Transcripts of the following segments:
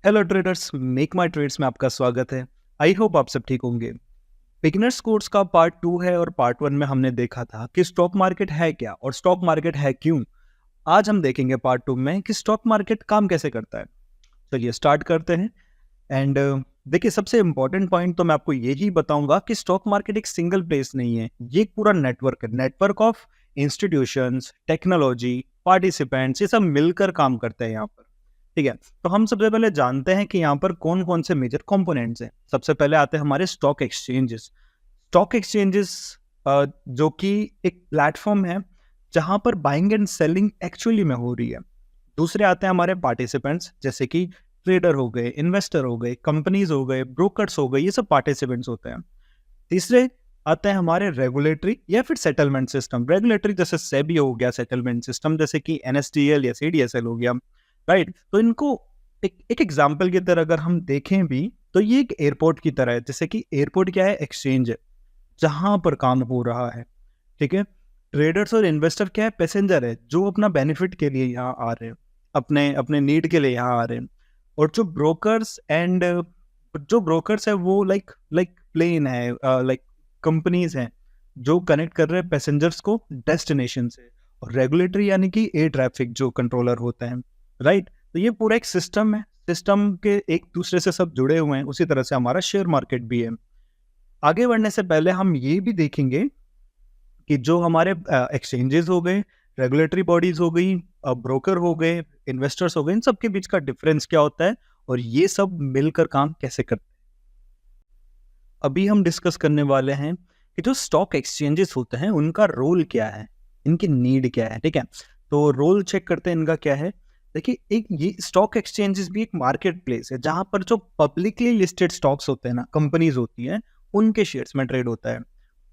Hello traders, make माई trades में आपका स्वागत है। आई होप आप सब ठीक होंगे। बिगिनर्स कोर्स का पार्ट 2 है और पार्ट 1 में हमने देखा था कि स्टॉक मार्केट है क्या और स्टॉक मार्केट है क्यों। आज हम देखेंगे पार्ट 2 में कि स्टॉक मार्केट काम कैसे करता है। चलिए स्टार्ट करते हैं। एंड देखिए, सबसे इंपॉर्टेंट पॉइंट तो मैं आपको यही बताऊंगा कि स्टॉक मार्केट एक सिंगल प्लेस नहीं है, ये एक पूरा नेटवर्क है। Network of institutions, technology, participants, ये सब मिलकर काम करते हैं यहाँ पर। ठीक है, तो हम सबसे पहले जानते हैं कि यहाँ पर कौन कौन से मेजर कंपोनेंट्स हैं। सबसे पहले आते हैं हमारे स्टॉक एक्सचेंजेस। स्टॉक एक्सचेंजेस जो कि एक प्लेटफॉर्म है जहां पर बाइंग एंड सेलिंग एक्चुअली में हो रही है। दूसरे आते हैं हमारे पार्टिसिपेंट्स, जैसे कि ट्रेडर हो गए, इन्वेस्टर हो गए, कंपनीज हो गए, ब्रोकर्स हो गए, ये सब पार्टिसिपेंट्स होते हैं। तीसरे आते हैं हमारे रेगुलेटरी या फिर सेटलमेंट सिस्टम। रेगुलेटरी जैसे सेबी हो गया, सेटलमेंट सिस्टम जैसे कि एनएसडीएल या सीडीएसएल हो गया, राइट। तो इनको एक एग्जाम्पल की तरह अगर हम देखें भी तो ये एक एयरपोर्ट की तरह है। जैसे कि एयरपोर्ट क्या है, एक्सचेंज है जहां पर काम हो रहा है। ठीक है, ट्रेडर्स और इन्वेस्टर क्या है, पैसेंजर है जो अपना बेनिफिट के लिए यहाँ आ रहे हैं, अपने अपने नीड के लिए यहाँ आ रहे हैं। और जो ब्रोकर्स है वो लाइक लाइक प्लेन है, लाइक कंपनीज हैं जो कनेक्ट कर रहे हैं पैसेंजर्स को डेस्टिनेशन से। और रेगुलेटरी यानी कि एयर ट्रैफिक जो कंट्रोलर होते हैं, राइट। तो ये पूरा एक सिस्टम है, सिस्टम के एक दूसरे से सब जुड़े हुए हैं। उसी तरह से हमारा शेयर मार्केट भी है। आगे बढ़ने से पहले हम ये भी देखेंगे कि जो हमारे एक्सचेंजेस हो गए, रेगुलेटरी बॉडीज हो गई, ब्रोकर हो गए, इन्वेस्टर्स हो गए, इन सब के बीच का डिफरेंस क्या होता है और ये सब मिलकर काम कैसे करते हैं, अभी हम डिस्कस करने वाले हैं कि जो स्टॉक एक्सचेंजेस होते हैं उनका रोल क्या है, इनकी नीड क्या है। ठीक है, तो रोल चेक करते हैं इनका क्या है। देखिए, एक ये स्टॉक एक्सचेंजेस भी एक मार्केट प्लेस है जहां पर जो पब्लिकली लिस्टेड स्टॉक्स होते हैं ना, कंपनीज होती हैं, उनके शेयर्स में ट्रेड होता है।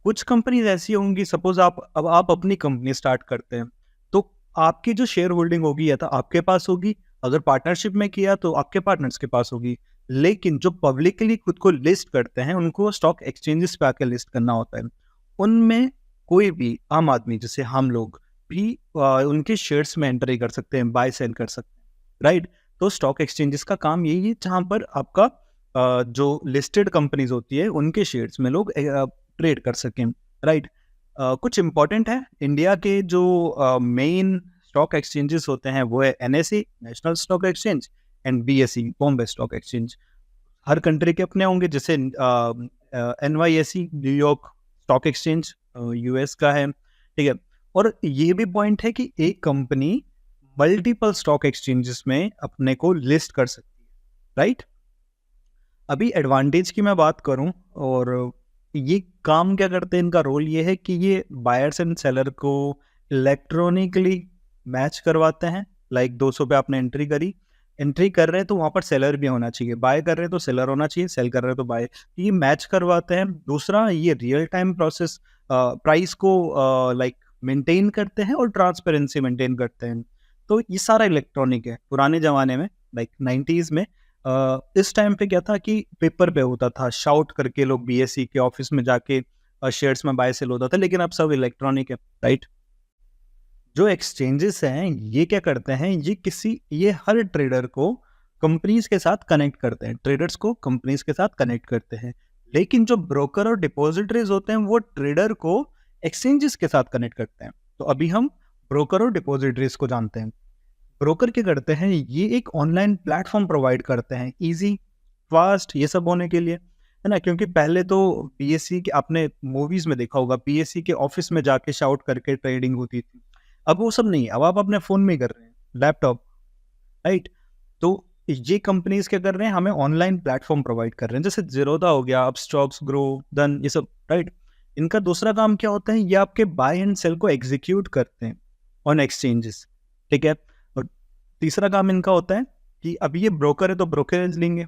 कुछ कंपनीज ऐसी होंगी, सपोज आप अपनी कंपनी स्टार्ट करते हैं तो आपकी जो शेयर होल्डिंग होगी या तो आपके पास होगी, अगर पार्टनरशिप में किया तो आपके पार्टनर्स के पास होगी। लेकिन जो पब्लिकली खुद को लिस्ट करते हैं उनको स्टॉक एक्सचेंजेस पे आकर लिस्ट करना होता है। उनमें कोई भी आम आदमी जैसे हम लोग भी उनके शेयर्स में एंट्री कर सकते हैं, बाय सेल कर सकते हैं, राइट। तो स्टॉक एक्सचेंजेस का काम यही है जहां पर आपका जो लिस्टेड कंपनीज होती है उनके शेयर्स में लोग ट्रेड कर सकें, राइट। कुछ इंपॉर्टेंट है, इंडिया के जो मेन स्टॉक एक्सचेंजेस होते हैं वो है NSE, national stock exchange, and BSE, Bombay stock exchange. Her country के अपने होंगे, जैसे NYSE, New York stock exchange US का है। ठीक है, और ये भी पॉइंट है कि एक कंपनी मल्टीपल स्टॉक एक्सचेंजेस में अपने को लिस्ट कर सकती है, राइट। अभी एडवांटेज की मैं बात करूं, और ये काम क्या करते हैं, इनका रोल ये है कि ये बायर्स एंड सेलर को इलेक्ट्रॉनिकली मैच करवाते हैं। लाइक 200 पे आपने एंट्री कर रहे हैं तो वहाँ पर सेलर भी होना चाहिए, बाय कर रहे हैं तो सेलर होना चाहिए, सेल कर रहे हैं तो बाय। ये मैच करवाते हैं। दूसरा, ये रियल टाइम प्रोसेस प्राइस को लाइक मेंटेन करते हैं और ट्रांसपेरेंसी मेंटेन करते हैं। तो ये सारा इलेक्ट्रॉनिक है। पुराने ज़माने में लाइक 90s में इस टाइम पे क्या था कि पेपर पे होता था, शाउट करके लोग बीएसई के ऑफिस में जाके शेयर्स में बाय सेल होता था, लेकिन अब सब इलेक्ट्रॉनिक है, राइट। जो एक्सचेंजेस हैं ये क्या करते हैं, ये हर ट्रेडर को कंपनीज के साथ कनेक्ट करते हैं, ट्रेडर्स को कंपनीज के साथ कनेक्ट करते हैं। लेकिन जो ब्रोकर और डिपॉजिटरीज होते हैं वो ट्रेडर को एक्सचेंजेस के साथ कनेक्ट करते हैं। तो अभी हम ब्रोकर और डिपॉजिटरीज को जानते हैं। ब्रोकर क्या करते हैं, ये एक ऑनलाइन प्लेटफॉर्म प्रोवाइड करते हैं, इजी, फास्ट, ये सब होने के लिए, है ना। क्योंकि पहले तो पीएससी के, आपने मूवीज में देखा होगा, पीएससी के ऑफिस में जाके शाउट करके ट्रेडिंग होती थी। अब वो सब नहीं है, अब आप अपने फोन में ही कर रहे हैं, लैपटॉप, राइट। तो ये कंपनीज क्या कर रहे हैं, हमें ऑनलाइन प्लेटफॉर्म प्रोवाइड कर रहे हैं, जैसे जीरोधा हो गया, अपस्टॉक्स, ग्रो, धन, ये सब, राइट। इनका दूसरा काम क्या होता है, ये आपके बाय एंड सेल को एग्जीक्यूट करते हैं ऑन एक्सचेंजेस। ठीक है, और तीसरा काम इनका होता है कि अभी ये ब्रोकर है तो ब्रोकरेज लेंगे,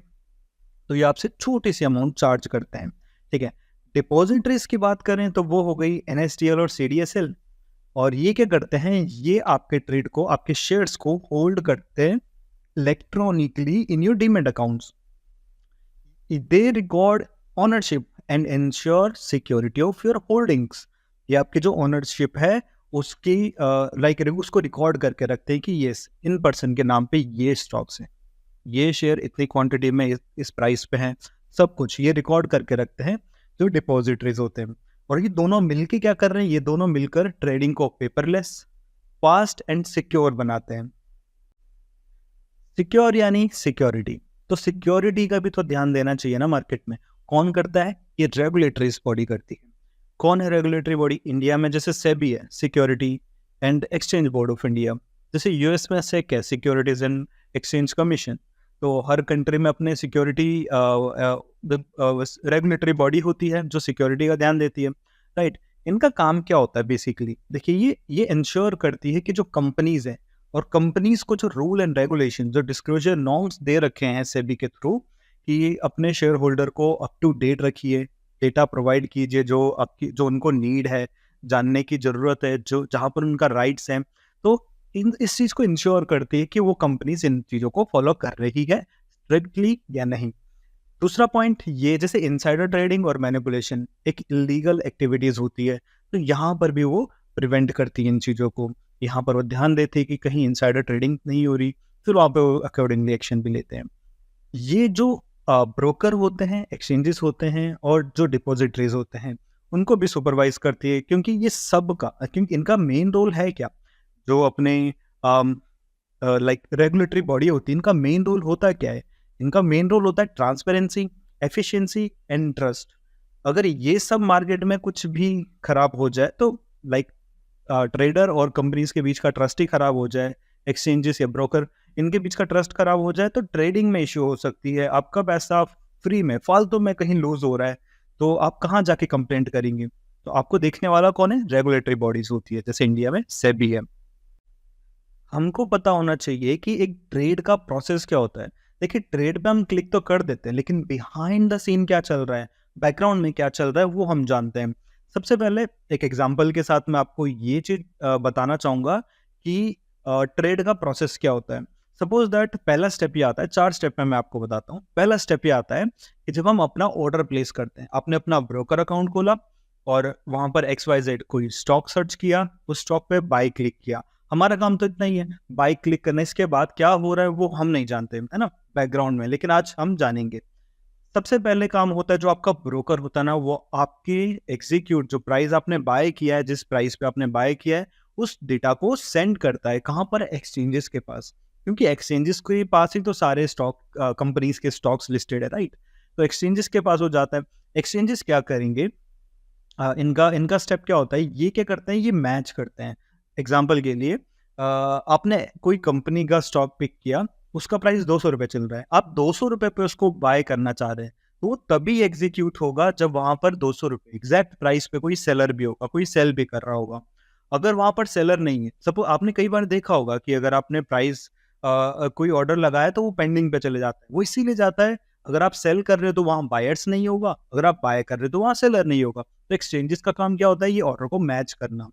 तो ये आपसे छोटी सी अमाउंट चार्ज करते हैं। ठीक है, डिपॉजिटरीज की बात करें तो वो हो गई एनएसडीएल और सीडीएसएल। और ये क्या करते हैं, ये आपके ट्रेड को, आपके शेयर्स को होल्ड करते हैं electronically in your demat accounts. They record ownership and ensure security of your holdings. ये आपकी जो ओनरशिप है उसकी उसको रिकॉर्ड करके रखते हैं कि ये इन पर्सन के नाम पे ये स्टॉक्स हैं, ये शेयर इतनी क्वांटिटी में इस प्राइस पे है, सब कुछ ये रिकॉर्ड करके रखते हैं जो डिपॉजिटरीज होते हैं। और ये दोनों मिलके क्या कर रहे हैं, ये दोनों मिलकर ट्रेडिंग को पेपरलेस, फास्ट एंड सिक्योर बनाते हैं। सिक्योर यानी सिक्योरिटी, तो सिक्योरिटी का भी तो ध्यान देना चाहिए ना मार्केट में। कौन करता है, ये रेगुलेटरी बॉडी करती है। कौन है रेगुलेटरी बॉडी? इंडिया में जैसे सेबी है, security and exchange board of India. जैसे यूएस में सेक है, सिक्योरिटीज एंड एक्सचेंज कमीशन। तो हर कंट्री में अपने सिक्योरिटी रेगुलेटरी बॉडी होती है जो सिक्योरिटी का ध्यान देती है, राइट। इनका काम क्या होता है बेसिकली, देखिए ये इंश्योर करती है कि जो कंपनीज हैं और कंपनीज को जो रूल एंड रेगुलेशन, जो डिस्क्लोजर नॉर्म्स दे रखे हैं सेबी के थ्रू, कि अपने शेयर होल्डर को अप टू डेट रखिए, डेटा प्रोवाइड कीजिए जो आपकी, जो उनको नीड है, जानने की ज़रूरत है, जो जहाँ पर उनका राइट्स हैं। तो इस चीज़ को इंश्योर करती है कि वो कंपनीज इन चीज़ों को फॉलो कर रही है स्ट्रिक्टली या नहीं। दूसरा पॉइंट ये, जैसे इनसाइडर ट्रेडिंग और मैनिपुलेशन एक इलीगल एक्टिविटीज़ होती है, तो यहाँ पर भी वो प्रिवेंट करती है इन चीज़ों को। यहाँ पर वो ध्यान देते हैं कि कहीं इनसाइडर ट्रेडिंग नहीं हो रही, फिर वहाँ पे वो अकॉर्डिंगली एक्शन भी लेते हैं। ये जो ब्रोकर होते हैं, एक्सचेंजेस होते हैं और जो डिपॉजिटरीज होते हैं, उनको भी सुपरवाइज करती है, क्योंकि ये सब का, क्योंकि इनका मेन रोल है क्या, जो अपने लाइक रेगुलेटरी बॉडी होती है, इनका मेन रोल होता क्या है? इनका मेन रोल होता है ट्रांसपेरेंसी, एफिशिएंसी एंड ट्रस्ट। अगर ये सब मार्केट में कुछ भी खराब हो जाए तो लाइक ट्रेडर और कंपनीज के बीच का ट्रस्ट ही खराब हो जाए, एक्सचेंजेस या ब्रोकर इनके बीच का ट्रस्ट खराब हो जाए, तो ट्रेडिंग में इश्यू हो सकती है। आपका पैसा फ्री में, फालतू में कहीं लूज हो रहा है, तो आप कहाँ जाके कंप्लेंट करेंगे? तो आपको देखने वाला कौन है? रेगुलेटरी बॉडीज होती है, जैसे इंडिया में सेबी है। हमको पता होना चाहिए कि एक ट्रेड का प्रोसेस क्या होता है। देखिए, ट्रेड पे हम क्लिक तो कर देते हैं, लेकिन बिहाइंड द सीन क्या चल रहा है, बैकग्राउंड में क्या चल रहा है, वो हम जानते हैं। सबसे पहले एक एग्जांपल के साथ मैं आपको ये चीज बताना चाहूँगा कि ट्रेड का प्रोसेस क्या होता है। सपोज दैट पहला स्टेप ये आता है, 4 स्टेप में मैं आपको बताता हूँ। पहला स्टेप ये आता है कि जब हम अपना ऑर्डर प्लेस करते हैं, आपने अपना ब्रोकर अकाउंट खोला और वहाँ पर XYZ कोई स्टॉक सर्च किया, उस स्टॉक पे बाय क्लिक किया। हमारा काम तो इतना ही है, बाय क्लिक करने। इसके बाद क्या हो रहा है वो हम नहीं जानते, है ना, बैकग्राउंड में, लेकिन आज हम जानेंगे। सबसे पहले काम होता है, जो आपका ब्रोकर होता है ना, वो आपके एग्जीक्यूट, जो प्राइस आपने बाय किया है, जिस प्राइस पे आपने बाय किया है, उस डेटा को सेंड करता है। कहाँ पर? एक्सचेंजेस के पास, क्योंकि एक्सचेंजेस के पास ही तो सारे स्टॉक, कंपनीज के स्टॉक्स लिस्टेड है, राइट। तो एक्सचेंजेस के पास हो जाता है। एक्सचेंजेस क्या करेंगे, इनका इनका स्टेप क्या होता है, ये क्या करते हैं, ये मैच करते हैं। एग्जाम्पल के लिए आपने कोई कंपनी का स्टॉक पिक किया, उसका प्राइस 200 रुपये चल रहा है, आप 200 रुपये पे उसको बाय करना चाह रहे हैं, तो वो तभी एग्जीक्यूट होगा जब वहां पर 200 रुपये एग्जैक्ट प्राइस पे कोई सेलर भी होगा, कोई सेल भी कर रहा होगा। अगर वहां पर सेलर नहीं है, सपोज आपने कई बार देखा होगा कि अगर आपने प्राइस कोई ऑर्डर लगाया तो वो पेंडिंग पे चले जाता है, वो इसीलिए जाता है। अगर आप सेल कर रहे हो तो वहां बायर्स नहीं होगा, अगर आप बाय कर रहे हो तो वहां सेलर नहीं होगा। तो एक्सचेंजेस का काम क्या होता है, ये ऑर्डर को मैच करना।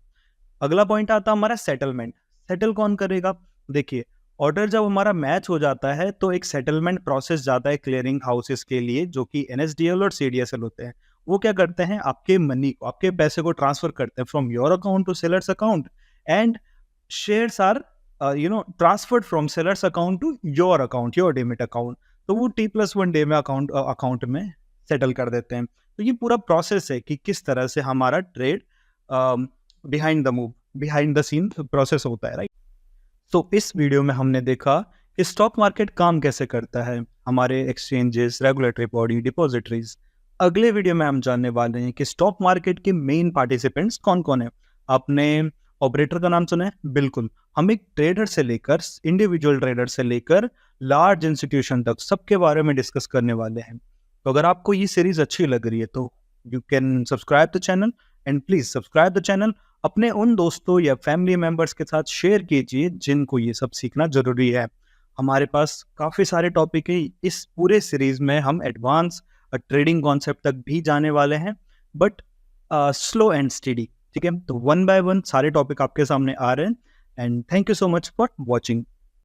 अगला पॉइंट आता है हमारा सेटलमेंट। सेटल कौन करेगा? देखिए, ऑर्डर जब हमारा मैच हो जाता है तो एक सेटलमेंट प्रोसेस जाता है क्लियरिंग हाउसेस के लिए, जो कि NSDL और CDSL होते हैं। वो क्या करते हैं, आपके मनी को, आपके पैसे को ट्रांसफर करते हैं from your account to sellers account, and shares are transferred from sellers account to your account, your demat account. तो वो T+1 डे में अकाउंट में सेटल कर देते हैं। तो ये पूरा प्रोसेस है कि किस तरह से हमारा trade behind the scene process होता है, राइट। तो इस वीडियो में हमने देखा कि स्टॉक मार्केट काम कैसे करता है, हमारे एक्सचेंजेस, रेगुलेटरी बॉडी, डिपॉजिटरीज। अगले वीडियो में हम जानने वाले हैं कि स्टॉक मार्केट के मेन पार्टिसिपेंट्स कौन कौन है। आपने ऑपरेटर का नाम सुना है? बिल्कुल। हम एक ट्रेडर से लेकर, इंडिविजुअल ट्रेडर से लेकर लार्ज इंस्टीट्यूशन तक सबके बारे में डिस्कस करने वाले हैं। तो अगर आपको ये सीरीज अच्छी लग रही है तो you can subscribe the channel, and please subscribe the channel. अपने उन दोस्तों या फैमिली मेंबर्स के साथ शेयर कीजिए जिनको ये सब सीखना जरूरी है। हमारे पास काफ़ी सारे टॉपिक है। इस पूरे सीरीज में हम एडवांस ट्रेडिंग कॉन्सेप्ट तक भी जाने वाले हैं, बट स्लो एंड स्टेडी, ठीक है। तो 1 by 1 सारे टॉपिक आपके सामने आ रहे हैं, and thank you so much for watching.